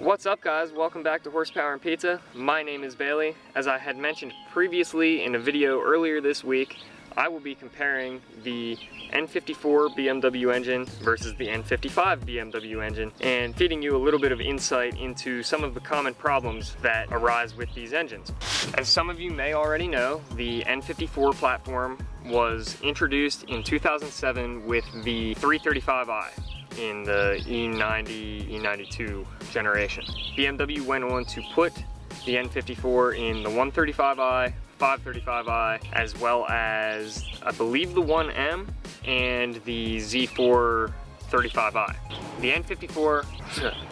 What's up guys, welcome back to Horsepower and Pizza. My name is Bailey. As I had mentioned previously in a video earlier this week, I will be comparing the N54 BMW engine versus the N55 BMW engine and feeding you a little bit of insight into some of the common problems that arise with these engines. As some of you may already know, the N54 platform was introduced in 2007 with the 335i. In the E90, E92 generation. BMW went on to put the N54 in the 135i, 535i, as well as, I believe, the 1M and the Z4 35i. The N54,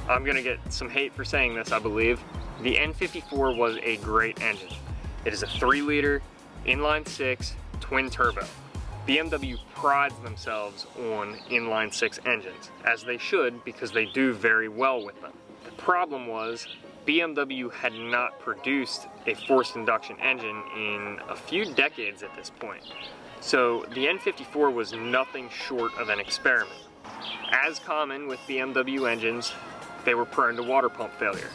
I'm gonna get some hate for saying this, I believe. The N54 was a great engine. It is a 3-liter, inline-6, twin-turbo. BMW prides themselves on inline-6 engines, as they should, because they do very well with them. The problem was, BMW had not produced a forced induction engine in a few decades at this point. So the N54 was nothing short of an experiment. As common with BMW engines, they were prone to water pump failure.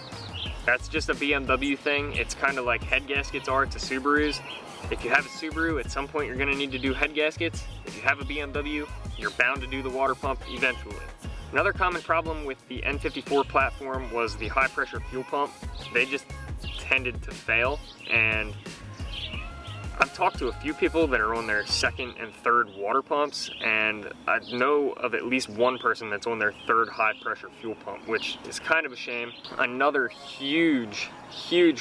That's just a BMW thing. It's kind of like head gaskets are to Subarus. If you have a Subaru, at some point you're going to need to do head gaskets. If you have a BMW, you're bound to do the water pump eventually. Another common problem with the N54 platform was the high pressure fuel pump. They just tended to fail, and I've talked to a few people that are on their second and third water pumps, and I know of at least one person that's on their third high pressure fuel pump, which is kind of a shame. Another huge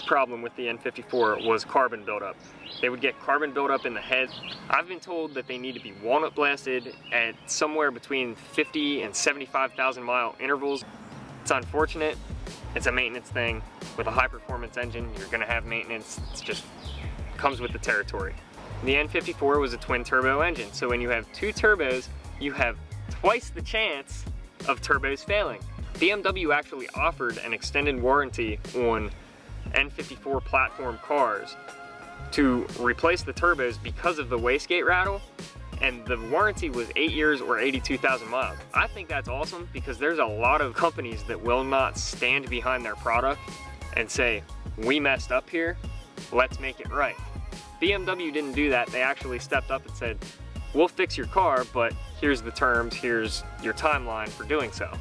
problem with the N54 was carbon buildup. They would get carbon buildup in the head. I've been told that they need to be walnut blasted at somewhere between 50 and 75,000 mile intervals. It's unfortunate. It's a maintenance thing. With a high performance engine, you're gonna have maintenance. It's just comes with the territory. The N54 was a twin turbo engine, so when you have two turbos, you have twice the chance of turbos failing. BMW actually offered an extended warranty on N54 platform cars to replace the turbos because of the wastegate rattle, and the warranty was 8 years or 82,000 miles. I think that's awesome because there's a lot of companies that will not stand behind their product and say, we messed up here, let's make it right. BMW didn't do that. They actually stepped up and said, we'll fix your car, but here's the terms, here's your timeline for doing so.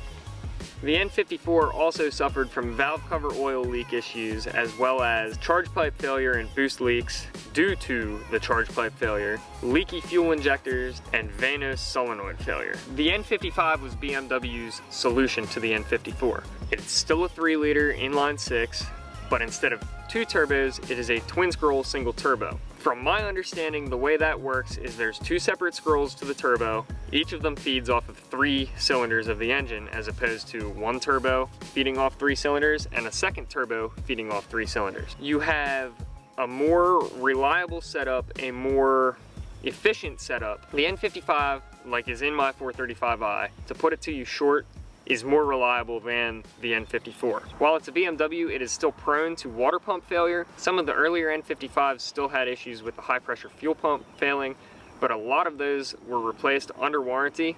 The N54 also suffered from valve cover oil leak issues, as well as charge pipe failure and boost leaks due to the charge pipe failure, leaky fuel injectors, and Vanos solenoid failure. The N55 was BMW's solution to the N54. It's still a 3-liter inline-6, but instead of 2 turbos, it is a twin-scroll single turbo. From my understanding, the way that works is there's 2 separate scrolls to the turbo. Each of them feeds off of 3 cylinders of the engine, as opposed to 1 turbo feeding off 3 cylinders and a second turbo feeding off 3 cylinders. You have a more reliable setup, a more efficient setup. The N55, like is in my 435i, to put it to you short, is more reliable than the N54. While it's a BMW, it is still prone to water pump failure. Some of the earlier N55s still had issues with the high pressure fuel pump failing, but a lot of those were replaced under warranty.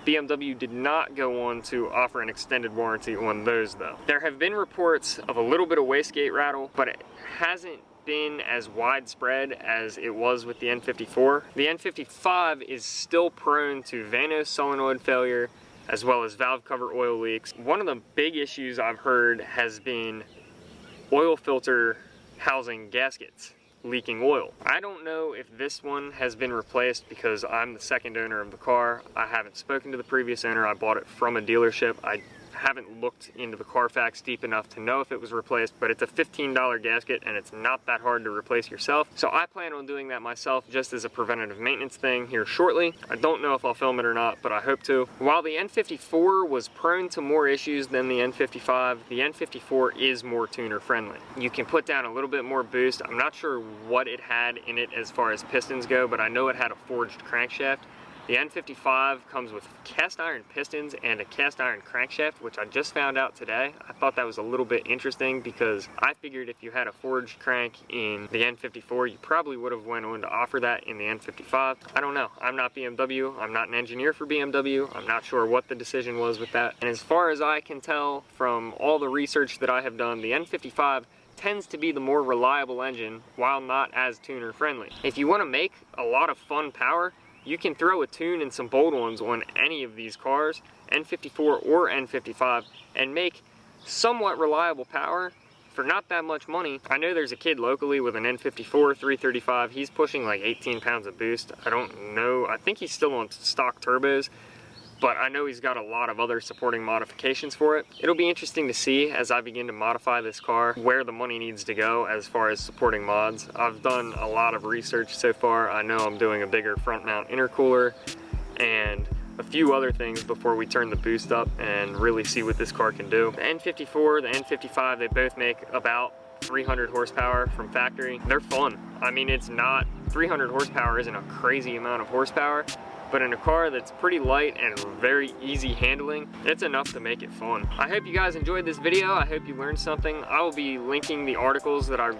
BMW did not go on to offer an extended warranty on those though. There have been reports of a little bit of wastegate rattle, but it hasn't been as widespread as it was with the N54. The N55 is still prone to Vanos solenoid failure, as well as valve cover oil leaks. One of the big issues I've heard has been oil filter housing gaskets leaking oil. I don't know if this one has been replaced because I'm the second owner of the car. I haven't spoken to the previous owner. I bought it from a dealership. I haven't looked into the Carfax deep enough to know if it was replaced, but it's a $15 gasket and it's not that hard to replace yourself. So I plan on doing that myself just as a preventative maintenance thing here shortly. I don't know if I'll film it or not, but I hope to. While the N54 was prone to more issues than the N55, the N54 is more tuner friendly. You can put down a little bit more boost. I'm not sure what it had in it as far as pistons go, but I know it had a forged crankshaft. The N55 comes with cast iron pistons and a cast iron crankshaft, which I just found out today. I thought that was a little bit interesting because I figured if you had a forged crank in the N54, you probably would have went on to offer that in the N55. I don't know. I'm not BMW. I'm not an engineer for BMW. I'm not sure what the decision was with that. And as far as I can tell from all the research that I have done, the N55 tends to be the more reliable engine while not as tuner friendly. If you want to make a lot of fun power, you can throw a tune and some bolt-ons on any of these cars, N54 or N55, and make somewhat reliable power for not that much money. I know there's a kid locally with an N54 335. He's pushing like 18 pounds of boost. I don't know. I think he's still on stock turbos, but I know he's got a lot of other supporting modifications for it. It'll be interesting to see as I begin to modify this car where the money needs to go as far as supporting mods. I've done a lot of research so far. I know I'm doing a bigger front mount intercooler and a few other things before we turn the boost up and really see what this car can do. The N54, the N55, they both make about 300 horsepower from factory. They're fun. I mean, it's not, 300 horsepower isn't a crazy amount of horsepower, but in a car that's pretty light and very easy handling, it's enough to make it fun. I hope you guys enjoyed this video. I hope you learned something. I will be linking the articles that I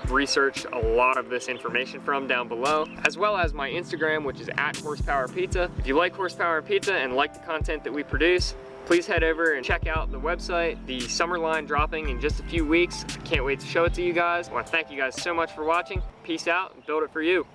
researched a lot of this information from down below, as well as my Instagram, which is @horsepowerandpizza. If you like Horsepower and Pizza and like the content that we produce, please head over and check out the website. The summer line dropping in just a few weeks. I can't wait to show it to you guys. I want to thank you guys so much for watching. Peace out and build it for you.